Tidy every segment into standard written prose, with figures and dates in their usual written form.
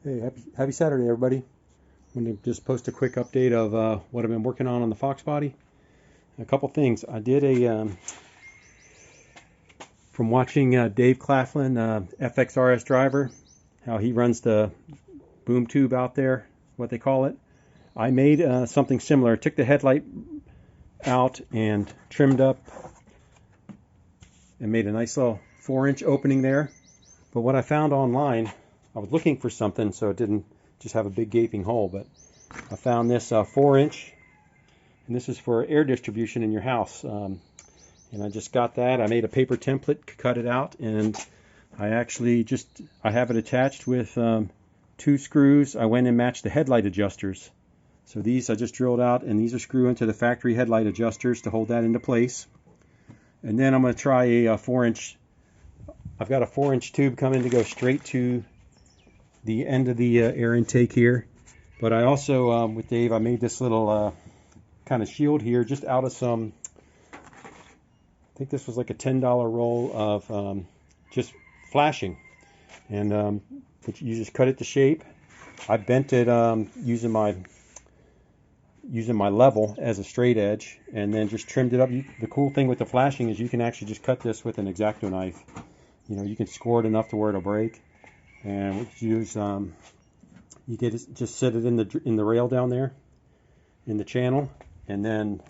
Hey, happy Saturday, everybody. I'm going to just post a quick update of what I've been working on the Fox body. A couple things. I did from watching Dave Claflin, FXRS driver, how he runs the boom tube out there, what they call it. I made something similar. Took the headlight out and trimmed up and made a nice little 4-inch opening there. But what I found online, I was looking for something so it didn't just have a big gaping hole, but I found this 4-inch, and this is for air distribution in your house. And I just got that. I made a paper template, cut it out, and I actually I have it attached with 2 screws. I went and matched the headlight adjusters. So these I just drilled out, and these are screw into the factory headlight adjusters to hold that into place. And then I'm going to try a 4-inch. I've got a 4-inch tube coming to go straight to the end of the air intake here. But I also, with Dave, I made this little kind of shield here just out of some, I think this was like a $10 roll of just flashing. And you just cut it to shape. I bent it using my level as a straight edge, and then just trimmed it up. The cool thing with the flashing is you can actually just cut this with an X-Acto knife. You know, you can score it enough to where it'll break. And what you use, you get just set it in the rail down there, in the channel, and then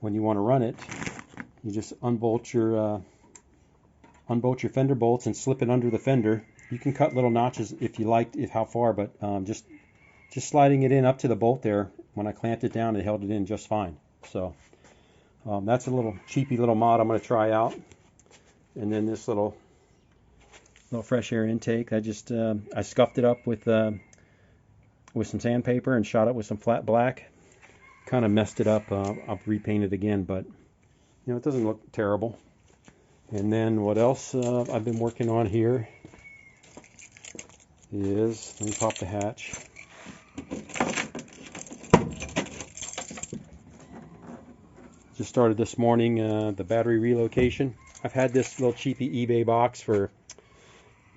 when you want to run it, you just unbolt your fender bolts and slip it under the fender. You can cut little notches if you liked, how far, but just sliding it in up to the bolt there. When I clamped it down, it held it in just fine. So that's a little cheapy little mod I'm going to try out. And then this little fresh air intake, I scuffed it up with some sandpaper and shot it with some flat black. Kind of messed it up. I'll repaint it again, but you know, it doesn't look terrible. And then what else I've been working on here is, let me pop the hatch. Just started this morning the battery relocation. I've had this little cheapy eBay box for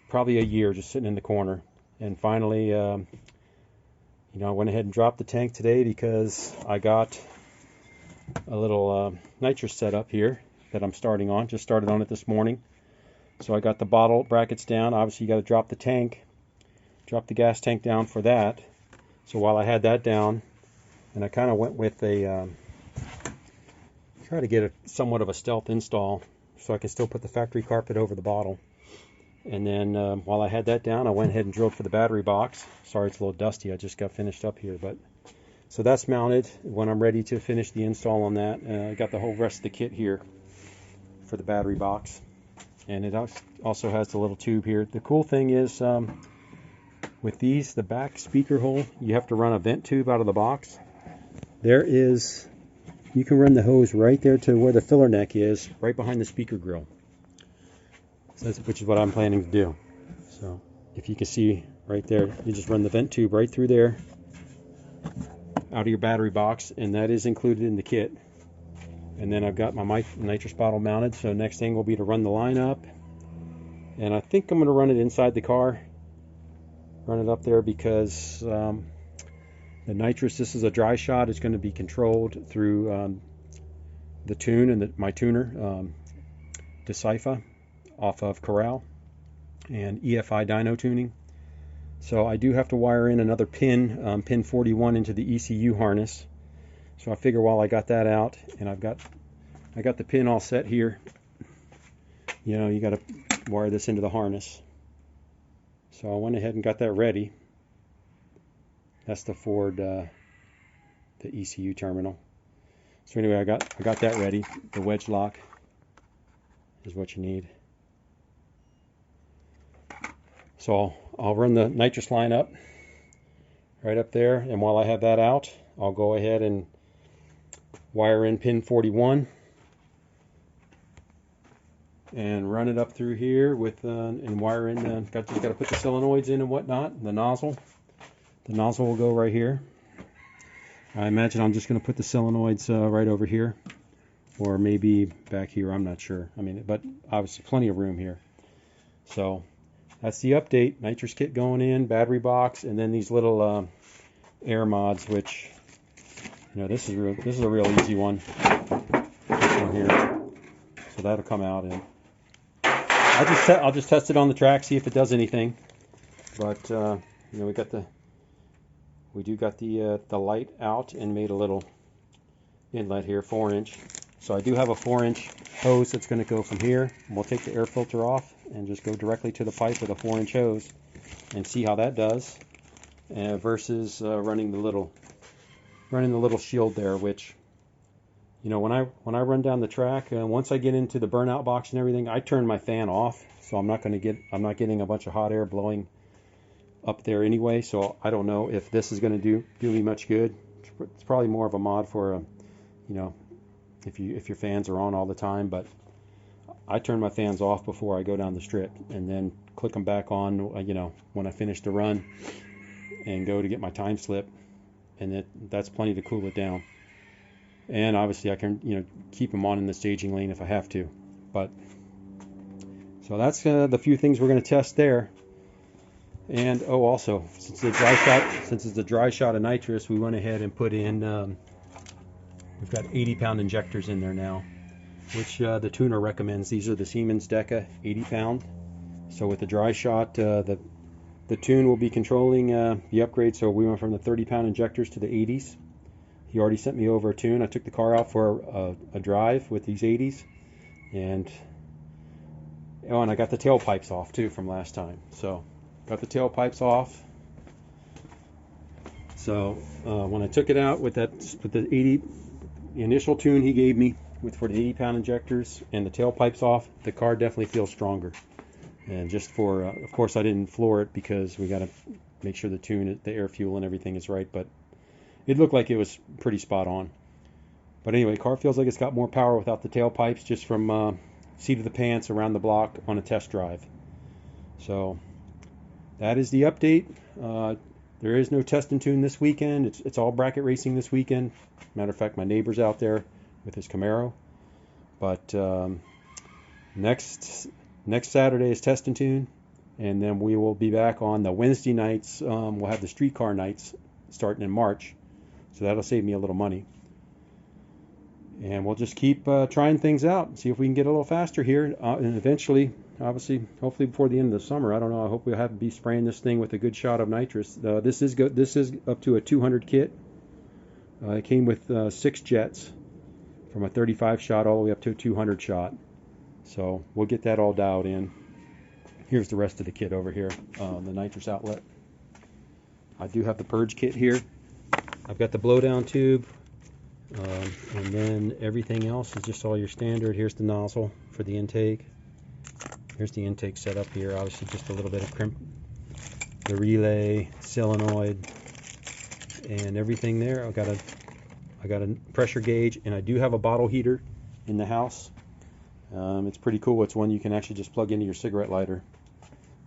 probably a year, just sitting in the corner. And finally, you know, I went ahead and dropped the tank today because I got a little nitrous setup here that I'm starting on. Just started on it this morning. So I got the bottle brackets down. Obviously, you got to drop the tank, drop the gas tank down for that. So while I had that down, and I kind of went with try to get a somewhat of a stealth install so I can still put the factory carpet over the bottle. And then while I had that down, I went ahead and drilled for the battery box. Sorry, it's a little dusty. I just got finished up here, but so that's mounted. When I'm ready to finish the install on that, I got the whole rest of the kit here for the battery box. And it also has the little tube here. The cool thing is with these, the back speaker hole, you have to run a vent tube out of the box. You can run the hose right there to where the filler neck is, right behind the speaker grill. So which is what I'm planning to do. So if you can see right there, you just run the vent tube right through there, out of your battery box, and that is included in the kit. And then I've got my nitrous bottle mounted, so next thing will be to run the line up. And I think I'm going to run it inside the car. Run it up there because the nitrous, this is a dry shot. It's going to be controlled through the tune and my tuner, Decipha, off of Corral, and EFI dyno tuning. So I do have to wire in another pin, pin 41, into the ECU harness. So I figure while I got that out, and I got the pin all set here, you know, you got to wire this into the harness. So I went ahead and got that ready. That's the Ford, the ECU terminal. So anyway, I got that ready. The wedge lock is what you need. So I'll run the nitrous line up right up there, and while I have that out, I'll go ahead and wire in pin 41 and run it up through here with and wire in. Just got to put the solenoids in and whatnot. The nozzle will go right here. I imagine I'm just going to put the solenoids right over here, or maybe back here. I'm not sure. I mean, but obviously plenty of room here. So that's the update. Nitrous kit going in, battery box, and then these little air mods, which, you know, this is a real easy one. This one here. So that'll come out, and I'll just test it on the track, see if it does anything. But you know, we do got the light out and made a little inlet here, 4-inch. So I do have a 4-inch hose that's going to go from here. We'll take the air filter off and just go directly to the pipe with a 4-inch hose and see how that does, versus running the little shield there, which, you know, when I run down the track, once I get into the burnout box and everything, I turn my fan off, so I'm not getting a bunch of hot air blowing up there anyway. So I don't know if this is going to do me much good. It's probably more of a mod for you know, if your fans are on all the time. But I turn my fans off before I go down the strip, and then click them back on, you know, when I finish the run and go to get my time slip, and that's plenty to cool it down. And obviously I can, you know, keep them on in the staging lane if I have to. But so that's the few things we're going to test there. And oh, also, since it's a dry shot of nitrous, we went ahead and put in, we've got 80-pound injectors in there now, which the tuner recommends. These are the Seimens Deja 80-pound. So with the dry shot, the tune will be controlling the upgrade. So we went from the 30-pound injectors to the 80s. He already sent me over a tune. I took the car out for a drive with these 80s, and I got the tailpipes off too from last time. So got the tailpipes off. So when I took it out with the initial tune he gave me for the 80-pound injectors and the tailpipes off, the car definitely feels stronger. And just for, of course, I didn't floor it because we got to make sure the tune, the air fuel and everything is right, but it looked like it was pretty spot on. But anyway, car feels like it's got more power without the tailpipes, just from seat of the pants around the block on a test drive. So that is the update. There is no test and tune this weekend. It's all bracket racing this weekend. Matter of fact, my neighbor's out there with his Camaro. But next Saturday is test and tune, and then we will be back on the Wednesday nights. We'll have the street car nights starting in March. So that'll save me a little money. And we'll just keep trying things out and see if we can get a little faster here. And eventually, obviously, hopefully before the end of the summer, I don't know, I hope we'll be spraying this thing with a good shot of nitrous. This is good. This is up to a 200 kit. It came with 6 jets from a 35 shot all the way up to a 200 shot. So we'll get that all dialed in. Here's the rest of the kit over here, the nitrous outlet. I do have the purge kit here. I've got the blowdown tube, and then everything else is just all your standard. Here's the nozzle for the intake. Here's the intake setup here. Obviously just a little bit of crimp, the relay, solenoid, and everything there. I got a pressure gauge, and I do have a bottle heater in the house. It's pretty cool. It's one you can actually just plug into your cigarette lighter.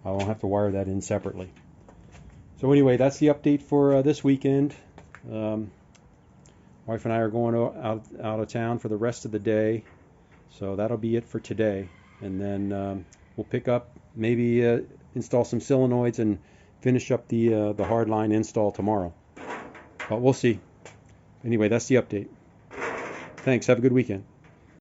I won't have to wire that in separately. So anyway, that's the update for this weekend. Wife and I are going out of town for the rest of the day, so that'll be it for today. And then we'll pick up, maybe install some solenoids and finish up the hardline install tomorrow. But we'll see. Anyway, that's the update. Thanks. Have a good weekend.